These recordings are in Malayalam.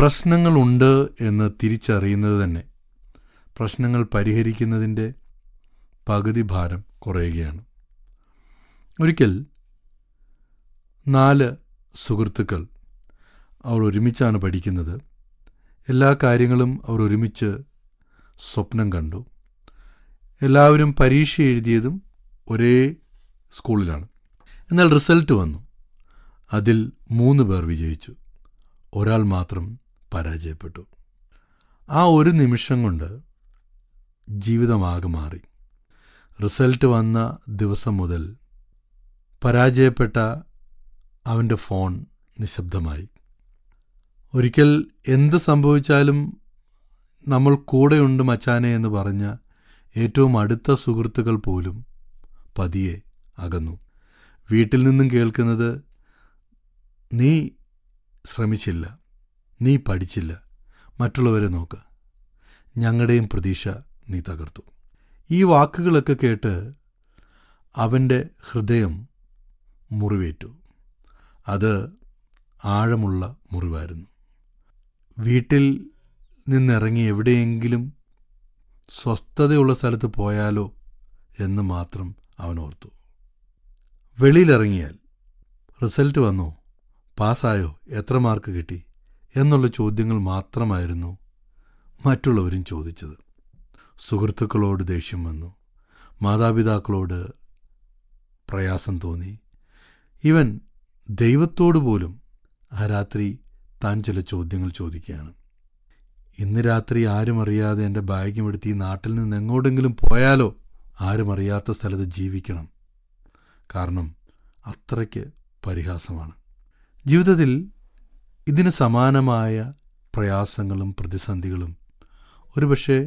പ്രശ്നങ്ങളുണ്ട് എന്ന് തിരിച്ചറിയുന്നത് തന്നെ പ്രശ്നങ്ങൾ പരിഹരിക്കുന്നതിൻ്റെ പകുതി ഭാരം കുറയുകയാണ്. ഒരിക്കൽ 4 സുഹൃത്തുക്കൾ അവർ ഒരുമിച്ചാണ് പഠിക്കുന്നത്. എല്ലാ കാര്യങ്ങളും അവർ ഒരുമിച്ച് സ്വപ്നം കണ്ടു. എല്ലാവരും പരീക്ഷ എഴുതിയതും ഒരേ സ്കൂളിലാണ്. എന്നാൽ റിസൾട്ട് വന്നു. അതിൽ 3 പേർ വിജയിച്ചു, ഒരാൾ മാത്രം പരാജയപ്പെട്ടു. ആ ഒരു നിമിഷം കൊണ്ട് ജീവിതമാകെ മാറി. റിസൾട്ട് വന്ന ദിവസം മുതൽ പരാജയപ്പെട്ട അവൻ്റെ ഫോൺ നിശബ്ദമായി. ഒരിക്കൽ എന്ത് സംഭവിച്ചാലും നമ്മൾ കൂടെയുണ്ട് മച്ചാനെ എന്ന് പറഞ്ഞ ഏറ്റവും അടുത്ത സുഹൃത്തുക്കൾ പോലും പതിയെ അകന്നു. വീട്ടിൽ നിന്നും കേൾക്കുന്നത്, നീ ശ്രമിച്ചില്ല, നീ പഠിച്ചില്ല, മറ്റുള്ളവരെ നോക്ക്, ഞങ്ങളുടെയും പ്രതീക്ഷ നീ തകർത്തു. ഈ വാക്കുകളൊക്കെ കേട്ട് അവൻ്റെ ഹൃദയം മുറിവേറ്റു. അത് ആഴമുള്ള മുറിവായിരുന്നു. വീട്ടിൽ നിന്നിറങ്ങി എവിടെയെങ്കിലും സ്വസ്ഥതയുള്ള സ്ഥലത്ത് പോയാലോ എന്ന് മാത്രം അവൻ ഓർത്തു. വെളിയിലിറങ്ങിയാൽ റിസൾട്ട് വന്നോ, പാസ്സായോ, എത്ര മാർക്ക് കിട്ടി എന്നുള്ള ചോദ്യങ്ങൾ മാത്രമായിരുന്നു മറ്റുള്ളവരും ചോദിച്ചത്. സുഹൃത്തുക്കളോട് ദേഷ്യം വന്നു, മാതാപിതാക്കളോട് പ്രയാസം തോന്നി. ഇവൻ ദൈവത്തോടു പോലും ആ രാത്രി താൻ ചില ചോദ്യങ്ങൾ ചോദിക്കുകയാണ്. ഇന്ന് രാത്രി ആരും അറിയാതെ എൻ്റെ ബാഗും എടുത്ത് ഈ നാട്ടിൽ നിന്ന് എങ്ങോട്ടെങ്കിലും പോയാലോ, ആരും അറിയാത്ത സ്ഥലത്ത് ജീവിക്കണം. കാരണം അത്രയ്ക്ക് പരിഹാസമാണ്. ജീവിതത്തിൽ ഇതിന് സമാനമായ പ്രയാസങ്ങളും പ്രതിസന്ധികളും ഒരുപക്ഷെ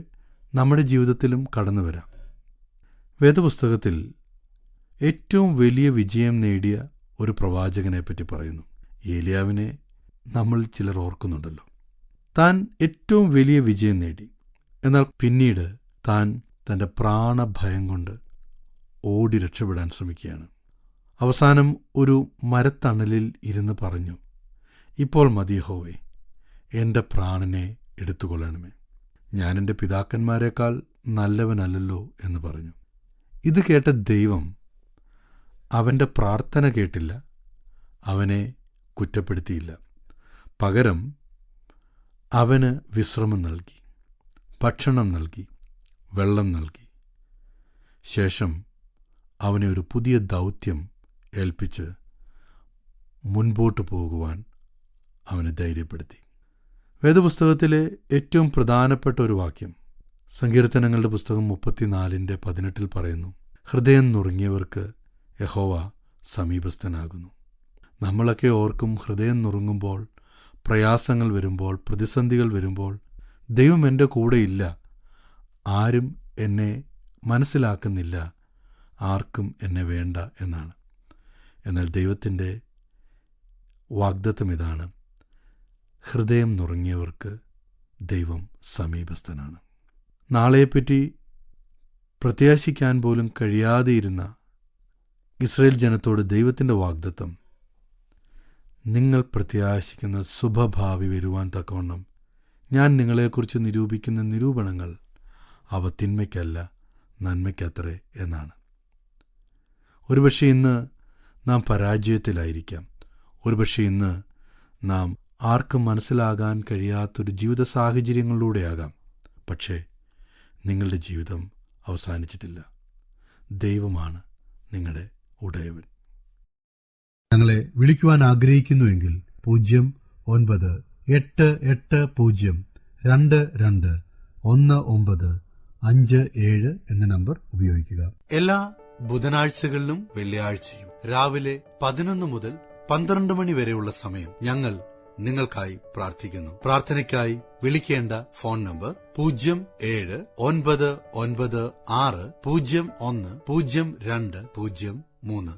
നമ്മുടെ ജീവിതത്തിലും കടന്നു വരാം. വേദപുസ്തകത്തിൽ ഏറ്റവും വലിയ വിജയം നേടിയ ഒരു പ്രവാചകനെപ്പറ്റി പറയുന്നു. ഏലിയാവിനെ നമ്മൾ ചിലർ ഓർക്കുന്നുണ്ടല്ലോ. താൻ ഏറ്റവും വലിയ വിജയം നേടി. എന്നാൽ പിന്നീട് താൻ തൻ്റെ പ്രാണഭയം കൊണ്ട് ഓടി രക്ഷപ്പെടാൻ ശ്രമിക്കുകയാണ്. അവസാനം ഒരു മരത്തണലിൽ ഇരുന്ന് പറഞ്ഞു, ഇപ്പോൾ മതി യഹോവേ, എൻ്റെ പ്രാണനെ എടുത്തുകൊള്ളണമേ, ഞാൻ എൻ്റെ പിതാക്കന്മാരെക്കാൾ നല്ലവനല്ലല്ലോ എന്ന് പറഞ്ഞു. ഇത് കേട്ട ദൈവം അവൻ്റെ പ്രാർത്ഥന കേട്ടില്ല, അവനെ കുറ്റപ്പെടുത്തിയില്ല. പകരം അവന് വിശ്രമം നൽകി, ഭക്ഷണം നൽകി, വെള്ളം നൽകി. ശേഷം അവനെ ഒരു പുതിയ ദൗത്യം ഏൽപ്പിച്ച് മുൻപോട്ട് പോകുവാൻ അവനെ ധൈര്യപ്പെടുത്തി. വേദപുസ്തകത്തിലെ ഏറ്റവും പ്രധാനപ്പെട്ട ഒരു വാക്യം സങ്കീർത്തനങ്ങളുടെ പുസ്തകം 34:18 പറയുന്നു, ഹൃദയം നുറുങ്ങിയവർക്ക് യഹോവ സമീപസ്ഥനാകുന്നു. നമ്മളൊക്കെ ഓർക്കും, ഹൃദയം നുറുങ്ങുമ്പോൾ, പ്രയാസങ്ങൾ വരുമ്പോൾ, പ്രതിസന്ധികൾ വരുമ്പോൾ, ദൈവം എൻ്റെ കൂടെയില്ല, ആരും എന്നെ മനസ്സിലാക്കുന്നില്ല, ആർക്കും എന്നെ വേണ്ട എന്നാണ്. എന്നാൽ ദൈവത്തിൻ്റെ വാഗ്ദത്തം ഇതാണ്, ഹൃദയം നുറുങ്ങിയവർക്ക് ദൈവം സമീപസ്ഥനാണ്. നാളെപ്പറ്റി പ്രത്യാശിക്കാൻ പോലും കഴിയാതെയിരുന്ന ഇസ്രായേൽ ജനത്തോട് ദൈവത്തിൻ്റെ വാഗ്ദത്തം, നിങ്ങൾ പ്രത്യാശിക്കുന്ന ശുഭഭാവി വരുവാൻ തക്കവണ്ണം ഞാൻ നിങ്ങളെക്കുറിച്ച് നിരൂപിക്കുന്ന നിരൂപണങ്ങൾ അവ തിന്മയ്ക്കല്ല നന്മയ്ക്കത്രേ എന്നാണ്. ഒരുപക്ഷെ ഇന്ന് നാം പരാജയത്തിലായിരിക്കാം. ഒരുപക്ഷെ ഇന്ന് നാം ആർക്കും മനസ്സിലാകാൻ കഴിയാത്തൊരു ജീവിത സാഹചര്യങ്ങളിലൂടെയാകാം. പക്ഷേ നിങ്ങളുടെ ജീവിതം അവസാനിച്ചിട്ടില്ല. ദൈവമാണ് നിങ്ങളുടെ ഉടയവൻ. ഞങ്ങളെ വിളിക്കുവാൻ ആഗ്രഹിക്കുന്നുവെങ്കിൽ 0988-22-1957 എന്ന നമ്പർ ഉപയോഗിക്കുക. എല്ലാ ബുധനാഴ്ചകളിലും വെള്ളിയാഴ്ചയും രാവിലെ 11 മുതൽ 12 മണി വരെയുള്ള സമയം ഞങ്ങൾ നിങ്ങൾക്കായി പ്രാർത്ഥിക്കുന്നു. പ്രാർത്ഥനയ്ക്കായി വിളിക്കേണ്ട ഫോൺ നമ്പർ 079960010203.